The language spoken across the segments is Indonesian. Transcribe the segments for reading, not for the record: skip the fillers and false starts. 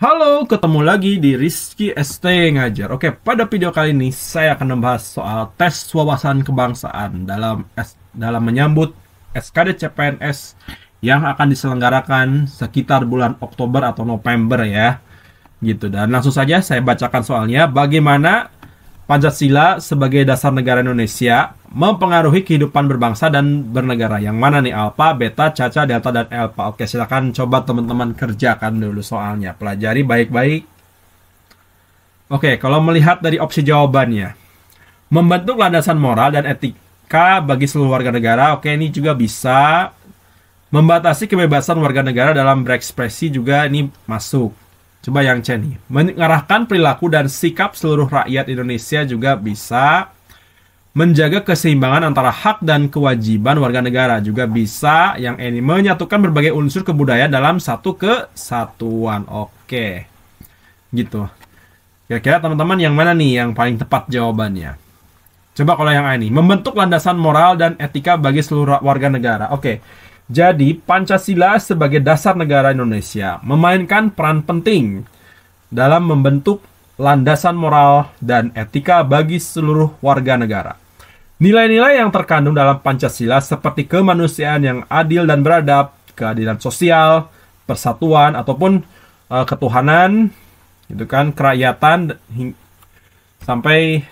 Halo, ketemu lagi di Rizky ST Ngajar. Oke, pada video kali ini saya akan membahas soal tes wawasan kebangsaan dalam menyambut SKD CPNS yang akan diselenggarakan sekitar bulan Oktober atau November ya. Gitu. Dan langsung saja saya bacakan soalnya. Bagaimana Pancasila sebagai dasar negara Indonesia mempengaruhi kehidupan berbangsa dan bernegara. Yang mana nih? Alpha, Beta, Caca, Delta, dan Alpha. Oke, silakan coba teman-teman kerjakan dulu soalnya. Pelajari baik-baik. Oke, kalau melihat dari opsi jawabannya. Membentuk landasan moral dan etika bagi seluruh warga negara. Oke, ini juga bisa. Membatasi kebebasan warga negara dalam berekspresi juga ini masuk. Coba yang C nih. Mengarahkan perilaku dan sikap seluruh rakyat Indonesia juga bisa. Menjaga keseimbangan antara hak dan kewajiban warga negara juga bisa. Yang ini menyatukan berbagai unsur kebudayaan dalam satu kesatuan. Oke. Gitu. Kira-kira teman-teman yang mana nih yang paling tepat jawabannya? Coba kalau yang A ini. Membentuk landasan moral dan etika bagi seluruh warga negara. Oke. Jadi, Pancasila sebagai dasar negara Indonesia memainkan peran penting dalam membentuk landasan moral dan etika bagi seluruh warga negara. Nilai-nilai yang terkandung dalam Pancasila seperti kemanusiaan yang adil dan beradab, keadilan sosial, persatuan, ataupun ketuhanan, gitu kan, kerakyatan, sampai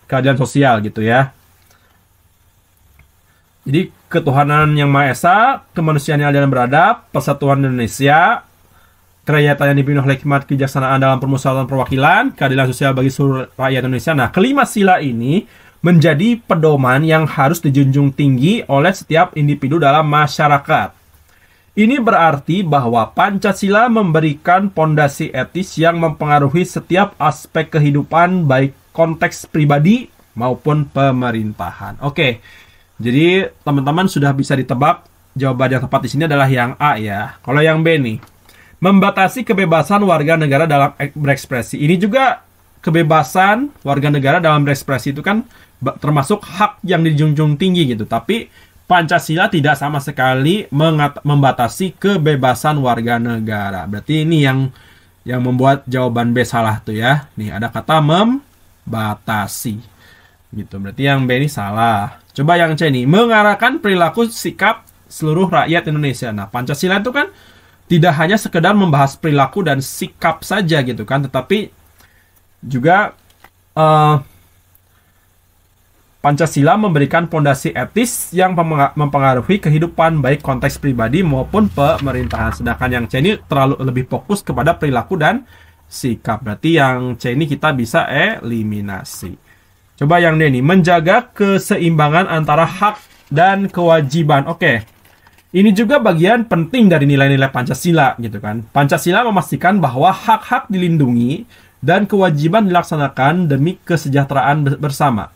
keadilan sosial gitu ya. Jadi ketuhanan yang Maha Esa, kemanusiaan yang adil dan beradab, persatuan Indonesia, kerakyatan yang dipimpin oleh hikmat kebijaksanaan dalam permusyawaratan perwakilan, keadilan sosial bagi seluruh rakyat Indonesia. Nah, kelima sila ini menjadi pedoman yang harus dijunjung tinggi oleh setiap individu dalam masyarakat. Ini berarti bahwa Pancasila memberikan pondasi etis yang mempengaruhi setiap aspek kehidupan, baik konteks pribadi maupun pemerintahan. Oke. Jadi teman-teman sudah bisa ditebak jawaban yang tepat di sini adalah yang A ya. Kalau yang B nih, membatasi kebebasan warga negara dalam berekspresi. Ini juga kebebasan warga negara dalam berekspresi itu kan termasuk hak yang dijunjung tinggi gitu. Tapi Pancasila tidak sama sekali membatasi kebebasan warga negara. Berarti ini yang membuat jawaban B salah tuh ya. Nih ada kata membatasi. Gitu. Berarti yang B ini salah. Coba yang C nih, mengarahkan perilaku sikap seluruh rakyat Indonesia. Nah, Pancasila itu kan tidak hanya sekedar membahas perilaku dan sikap saja gitu kan, tetapi juga Pancasila memberikan pondasi etis yang mempengaruhi kehidupan baik konteks pribadi maupun pemerintahan. Sedangkan yang C ini terlalu lebih fokus kepada perilaku dan sikap. Berarti yang C ini kita bisa eliminasi. Coba yang D nih, menjaga keseimbangan antara hak dan kewajiban. Oke, ini juga bagian penting dari nilai-nilai Pancasila gitu kan. Pancasila memastikan bahwa hak-hak dilindungi dan kewajiban dilaksanakan demi kesejahteraan bersama.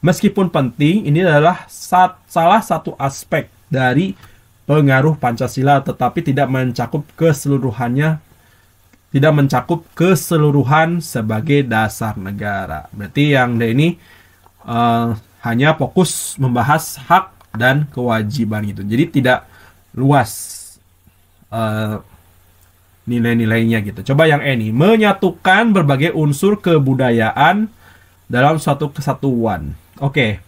Meskipun penting, ini adalah salah satu aspek dari pengaruh Pancasila, tetapi tidak mencakup keseluruhannya. Tidak mencakup keseluruhan sebagai dasar negara. Berarti yang D ini hanya fokus membahas hak dan kewajiban gitu. Jadi tidak luas nilai-nilainya gitu. Coba yang E ini, menyatukan berbagai unsur kebudayaan dalam suatu kesatuan. Oke.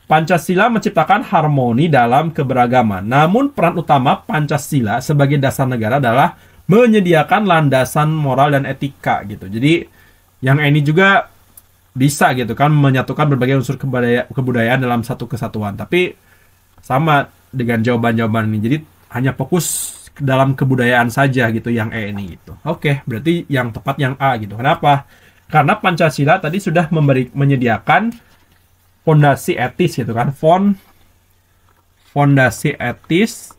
Pancasila menciptakan harmoni dalam keberagaman. Namun peran utama Pancasila sebagai dasar negara adalah menyediakan landasan moral dan etika gitu. Jadi yang ini juga bisa gitu kan menyatukan berbagai unsur kebudayaan dalam satu kesatuan. Tapi sama dengan jawaban-jawaban ini. Jadi hanya fokus dalam kebudayaan saja gitu yang E ini gitu. Oke, berarti yang tepat yang A gitu. Kenapa? Karena Pancasila tadi sudah menyediakan fondasi etis gitu kan. Fondasi etis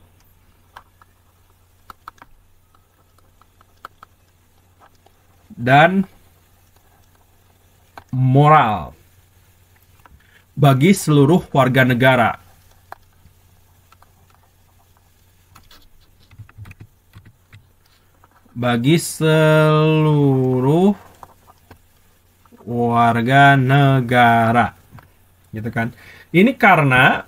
dan moral bagi seluruh warga negara. Bagi seluruh warga negara. Gitu kan. Ini karena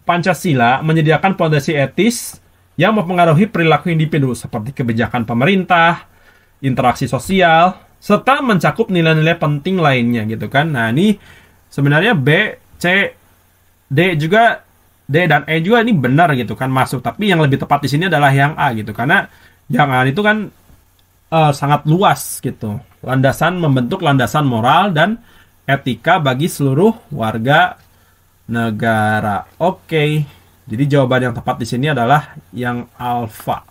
Pancasila menyediakan fondasi etis yang mempengaruhi perilaku individu seperti kebijakan pemerintah, interaksi sosial, serta mencakup nilai-nilai penting lainnya gitu kan. Nah, ini sebenarnya B, C, D juga, D dan E juga ini benar gitu kan masuk, tapi yang lebih tepat di sini adalah yang A gitu, karena yang A itu kan sangat luas gitu. Landasan membentuk landasan moral dan etika bagi seluruh warga negara. Oke. Jadi jawaban yang tepat di sini adalah yang alfa.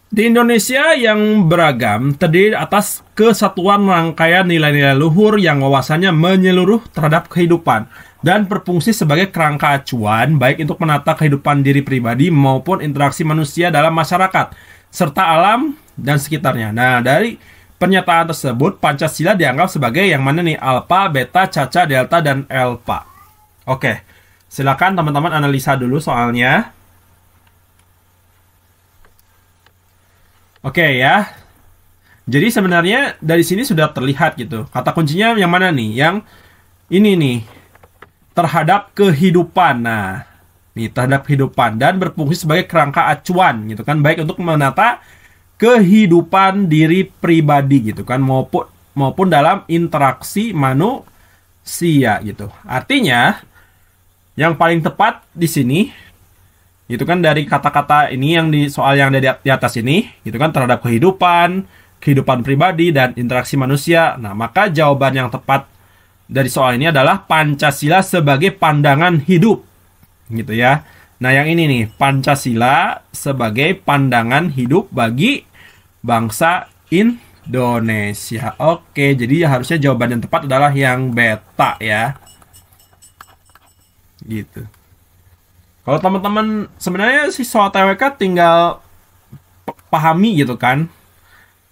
Di Indonesia yang beragam terdiri atas kesatuan rangkaian nilai-nilai luhur yang wawasannya menyeluruh terhadap kehidupan dan berfungsi sebagai kerangka acuan baik untuk menata kehidupan diri pribadi maupun interaksi manusia dalam masyarakat serta alam dan sekitarnya. Nah, dari pernyataan tersebut Pancasila dianggap sebagai yang mana nih? Alpha, beta, caca, delta, dan alpha. Oke, silakan teman-teman analisa dulu soalnya. Oke ya. Jadi sebenarnya dari sini sudah terlihat gitu. Kata kuncinya yang mana nih? Yang ini nih. Terhadap kehidupan. Nah, nih terhadap kehidupan dan berfungsi sebagai kerangka acuan gitu kan, baik untuk menata kehidupan diri pribadi gitu kan maupun dalam interaksi manusia gitu. Artinya yang paling tepat di sini itu kan dari kata-kata ini yang di soal yang ada di atas ini, gitu kan, terhadap kehidupan pribadi dan interaksi manusia. Nah, maka jawaban yang tepat dari soal ini adalah Pancasila sebagai pandangan hidup, gitu ya. Nah, yang ini nih, Pancasila sebagai pandangan hidup bagi bangsa Indonesia. Oke, jadi harusnya jawaban yang tepat adalah yang beta ya. Gitu. Kalau teman-teman sebenarnya sih soal TWK tinggal pahami gitu kan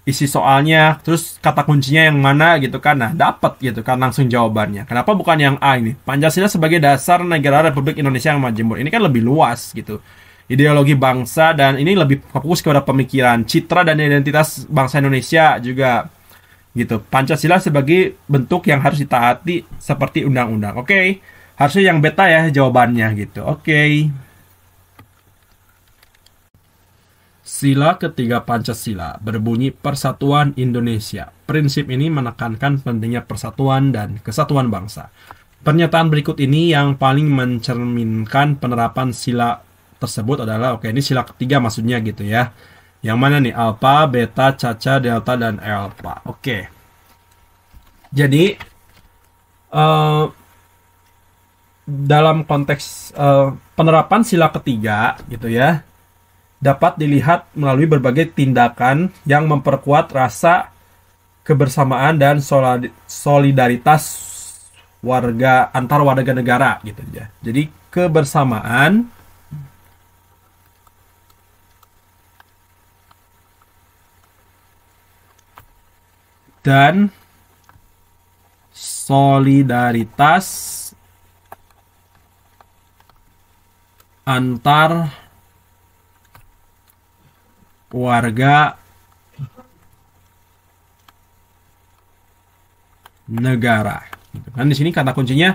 isi soalnya, terus kata kuncinya yang mana gitu kan. Nah, dapat gitu kan langsung jawabannya. Kenapa bukan yang A ini? Pancasila sebagai dasar negara Republik Indonesia yang Majemur. Ini kan lebih luas gitu. Ideologi bangsa dan ini lebih fokus kepada pemikiran, citra dan identitas bangsa Indonesia juga gitu. Pancasila sebagai bentuk yang harus ditaati seperti undang-undang. Oke. Harusnya yang beta ya jawabannya gitu. Oke. Sila ketiga Pancasila berbunyi Persatuan Indonesia. Prinsip ini menekankan pentingnya persatuan dan kesatuan bangsa. Pernyataan berikut ini yang paling mencerminkan penerapan sila tersebut adalah, oke, ini sila ketiga maksudnya gitu ya. Yang mana nih? Alpha, beta, caca, delta, dan alpha. Oke. Jadi dalam konteks penerapan sila ketiga gitu ya, dapat dilihat melalui berbagai tindakan yang memperkuat rasa kebersamaan dan solidaritas antar warga negara gitu ya. Jadi kebersamaan dan solidaritas antar warga negara. Kan di sini kata kuncinya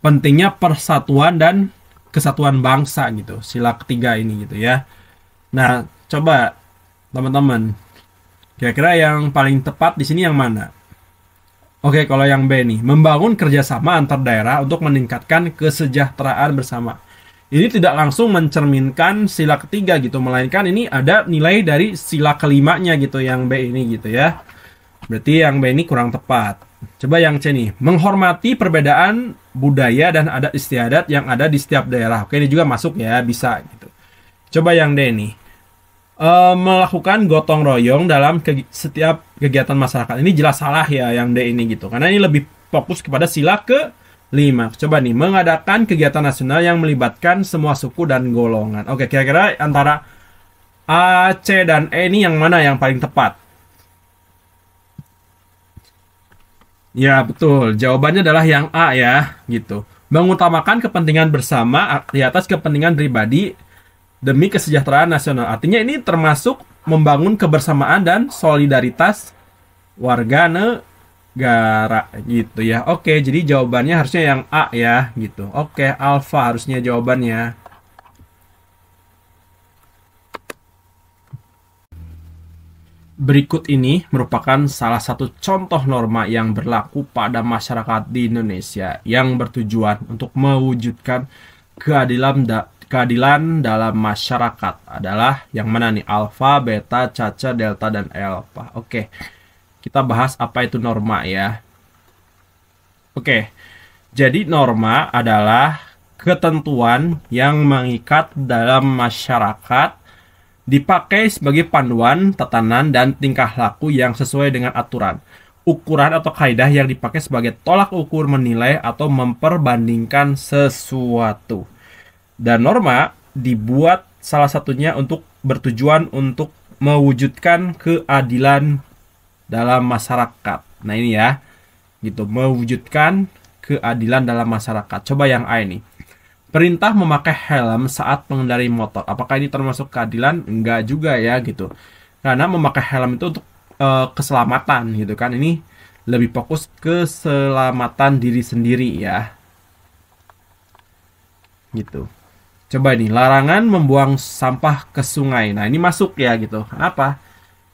pentingnya persatuan dan kesatuan bangsa gitu. Sila ketiga ini gitu ya. Nah, coba teman-teman, kira-kira yang paling tepat di sini yang mana? Oke, kalau yang B nih, membangun kerjasama antar daerah untuk meningkatkan kesejahteraan bersama. Ini tidak langsung mencerminkan sila ketiga gitu, melainkan ini ada nilai dari sila kelimanya gitu, yang B ini gitu ya. Berarti yang B ini kurang tepat. Coba yang C nih, menghormati perbedaan budaya dan adat istiadat yang ada di setiap daerah. Oke, ini juga masuk ya, bisa gitu. Coba yang D nih, melakukan gotong royong dalam setiap kegiatan masyarakat. Ini jelas salah ya yang D ini gitu, karena ini lebih fokus kepada sila ke 5. Coba nih, mengadakan kegiatan nasional yang melibatkan semua suku dan golongan. Oke, kira-kira antara A, C, dan E ini yang mana yang paling tepat? Ya, betul. Jawabannya adalah yang A ya, gitu. Mengutamakan kepentingan bersama di atas kepentingan pribadi demi kesejahteraan nasional. Artinya ini termasuk membangun kebersamaan dan solidaritas warga negara gitu ya. Oke, jadi jawabannya harusnya yang A ya gitu. Oke, alfa harusnya jawabannya. Berikut ini merupakan salah satu contoh norma yang berlaku pada masyarakat di Indonesia yang bertujuan untuk mewujudkan keadilan dalam masyarakat adalah yang mana nih? Alfa, beta, caca, delta, dan alfa. Oke, kita bahas apa itu norma ya. Oke, jadi norma adalah ketentuan yang mengikat dalam masyarakat, dipakai sebagai panduan, tatanan, dan tingkah laku yang sesuai dengan aturan, ukuran atau kaidah yang dipakai sebagai tolak ukur menilai atau memperbandingkan sesuatu. Dan norma dibuat salah satunya untuk bertujuan untuk mewujudkan keadilan dalam masyarakat. Nah ini ya, gitu, mewujudkan keadilan dalam masyarakat. Coba yang A ini. Perintah memakai helm saat mengendarai motor. Apakah ini termasuk keadilan? Enggak juga ya gitu. Karena memakai helm itu untuk keselamatan gitu kan. Ini lebih fokus keselamatan diri sendiri ya. Gitu. Coba ini, larangan membuang sampah ke sungai. Nah, ini masuk ya gitu. Kenapa?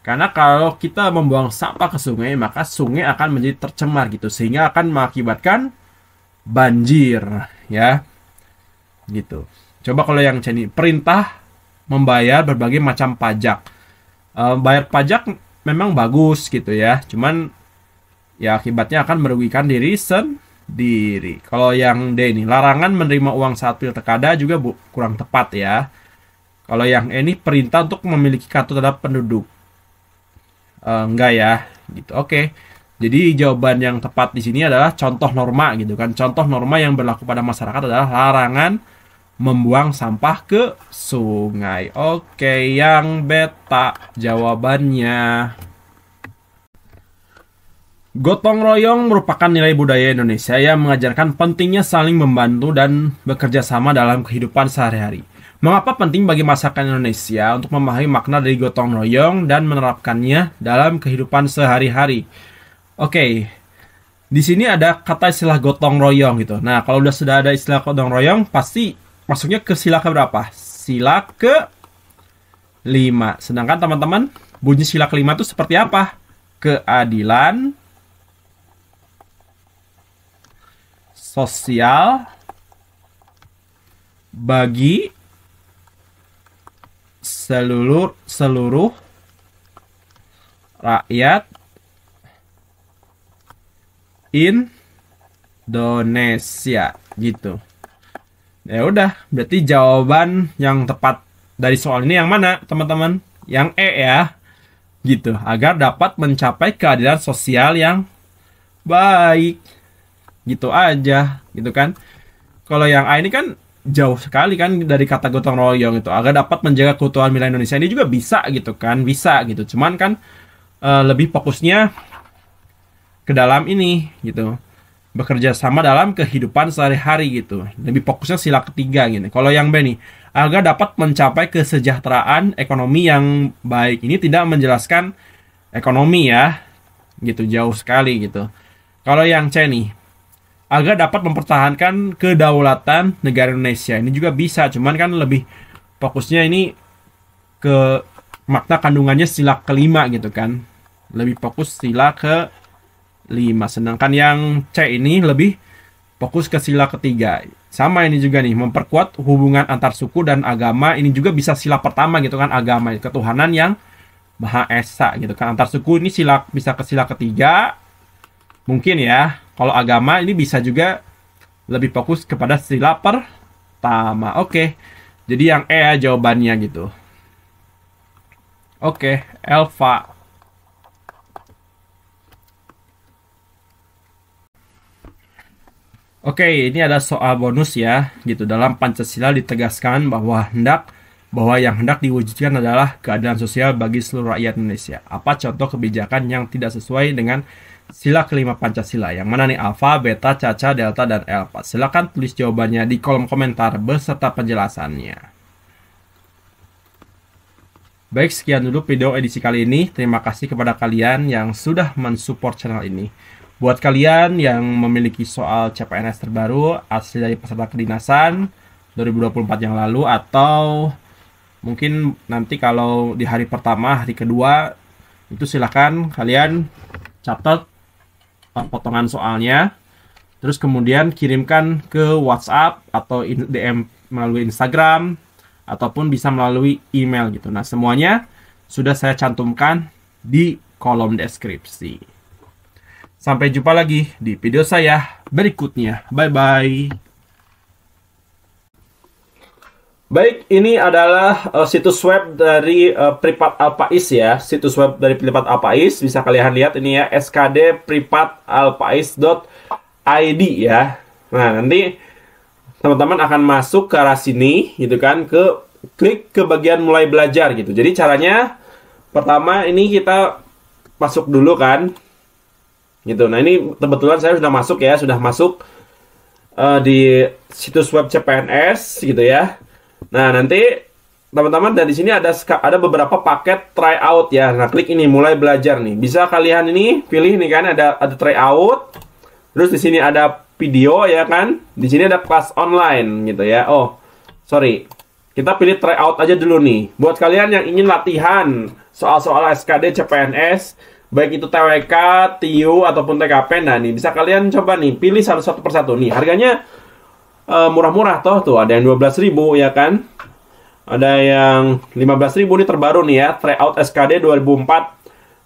Karena kalau kita membuang sampah ke sungai, maka sungai akan menjadi tercemar gitu. Sehingga akan mengakibatkan banjir ya. Gitu. Coba kalau yang ini, perintah membayar berbagai macam pajak. Bayar pajak memang bagus gitu ya, cuman ya akibatnya akan merugikan diri sendiri. Kalau yang D ini, larangan menerima uang saat pilkada juga kurang tepat ya. Kalau yang E ini, perintah untuk memiliki kartu tanda penduduk. Enggak ya, gitu. Oke. Jadi jawaban yang tepat di sini adalah contoh norma gitu kan. Contoh norma yang berlaku pada masyarakat adalah larangan membuang sampah ke sungai. Oke, yang beta jawabannya. Gotong royong merupakan nilai budaya Indonesia yang mengajarkan pentingnya saling membantu dan bekerja sama dalam kehidupan sehari-hari. Mengapa penting bagi masyarakat Indonesia untuk memahami makna dari gotong royong dan menerapkannya dalam kehidupan sehari-hari? Oke, di sini ada kata istilah gotong royong gitu. Nah, kalau sudah ada istilah gotong royong, pasti masuknya ke sila ke berapa? Sila ke 5. Sedangkan teman-teman, bunyi sila ke-5 itu seperti apa? Keadilan sosial bagi seluruh rakyat Indonesia gitu. Ya udah, berarti jawaban yang tepat dari soal ini yang mana, teman-teman? Yang E ya. Gitu, agar dapat mencapai keadilan sosial yang baik. Gitu aja, gitu kan. Kalau yang A ini kan jauh sekali kan dari kata gotong royong itu, agar dapat menjaga keutuhan wilayah Indonesia, ini juga bisa gitu kan, bisa gitu. Cuman kan lebih fokusnya ke dalam ini gitu, bekerja sama dalam kehidupan sehari-hari gitu. Lebih fokusnya sila ketiga gitu. Kalau yang B nih, agar dapat mencapai kesejahteraan ekonomi yang baik. Ini tidak menjelaskan ekonomi ya. Gitu, jauh sekali gitu. Kalau yang C nih, agar dapat mempertahankan kedaulatan negara Indonesia. Ini juga bisa, cuman kan lebih fokusnya ini ke makna kandungannya sila kelima gitu kan. Lebih fokus sila ke 5. Sedangkan yang C ini lebih fokus ke sila ketiga. Sama ini juga nih, memperkuat hubungan antar suku dan agama. Ini juga bisa sila pertama gitu kan, agama, ketuhanan yang Maha Esa gitu kan. Antar suku ini sila bisa ke sila ketiga. Mungkin ya. Kalau agama ini bisa juga lebih fokus kepada sila pertama. Oke. Jadi yang E ya jawabannya gitu. Oke, Elva. Oke, ini ada soal bonus ya, gitu. Dalam Pancasila ditegaskan bahwa yang hendak diwujudkan adalah keadilan sosial bagi seluruh rakyat Indonesia. Apa contoh kebijakan yang tidak sesuai dengan sila kelima Pancasila? Yang mana nih? Alfa, beta, caca, delta, dan alfa. Silakan tulis jawabannya di kolom komentar beserta penjelasannya. Baik, sekian dulu video edisi kali ini. Terima kasih kepada kalian yang sudah mensupport channel ini. Buat kalian yang memiliki soal CPNS terbaru asli dari peserta kedinasan 2024 yang lalu, atau mungkin nanti kalau di hari pertama, hari kedua Itu silahkan kalian catat potongan soalnya, terus kemudian kirimkan ke WhatsApp atau DM melalui Instagram ataupun bisa melalui email gitu. Nah, semuanya sudah saya cantumkan di kolom deskripsi. Sampai jumpa lagi di video saya berikutnya. Bye-bye. Baik, ini adalah situs web dari Pripat Alpais ya. Situs web dari Pripat Alpais bisa kalian lihat ini ya, skdpripatalpais.id ya. Nah, nanti teman-teman akan masuk ke arah sini gitu kan, klik ke bagian mulai belajar gitu. Jadi caranya pertama ini kita masuk dulu kan. Gitu. Nah, ini kebetulan saya sudah masuk ya, di situs web CPNS gitu ya. Nah, nanti teman-teman dari sini ada beberapa paket tryout ya. Nah, klik ini mulai belajar nih. Bisa kalian ini pilih nih kan, ada tryout. Terus di sini ada video ya kan. Di sini ada kelas online gitu ya. Oh, sorry. Kita pilih tryout aja dulu nih. Buat kalian yang ingin latihan soal-soal SKD CPNS, baik itu TWK, TIU ataupun TKP, nah nih bisa kalian coba nih pilih satu persatu nih. Harganya murah-murah tuh ada yang 12.000 ya kan, ada yang 15.000 nih terbaru nih ya, tryout SKD 2004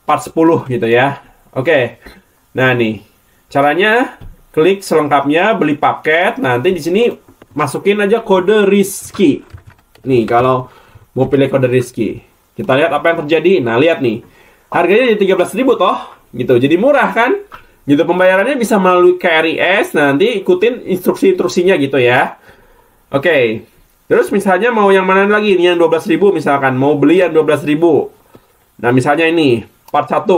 part 10 gitu ya. Oke. Nah nih caranya, klik selengkapnya, beli paket. Nanti di sini masukin aja kode Rizky nih kalau mau pilih kode Rizky. Kita lihat apa yang terjadi. Nah, lihat nih, harganya jadi 13.000 toh gitu, jadi murah kan gitu. Pembayarannya bisa melalui KRIS. Nanti ikutin instruksi-instruksinya gitu ya. Oke. Terus misalnya mau yang mana lagi? Ini yang 12.000 misalkan. Mau beli yang 12.000. Nah, misalnya ini part 1.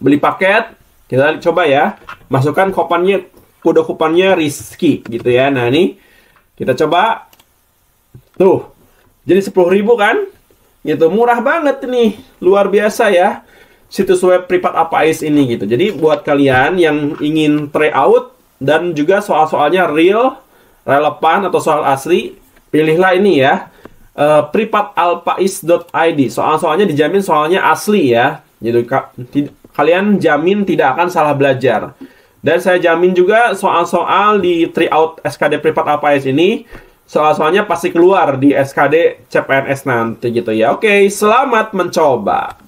Beli paket. Kita coba ya. Masukkan kode kuponnya Rizky gitu ya. Nah, ini kita coba. Tuh. Jadi 10.000 kan? Gitu. Murah banget nih. Luar biasa ya situs web Pripat Alpais ini gitu. Jadi buat kalian yang ingin tryout dan juga soal-soalnya real, relevan atau soal asli, pilihlah ini ya, pripatalpais.id. Soal-soalnya dijamin soalnya asli ya. Jadi kalian jamin tidak akan salah belajar. Dan saya jamin juga soal-soal di tryout SKD Pripat Alpais ini, soal-soalnya pasti keluar di SKD CPNS nanti gitu ya. Oke, selamat mencoba.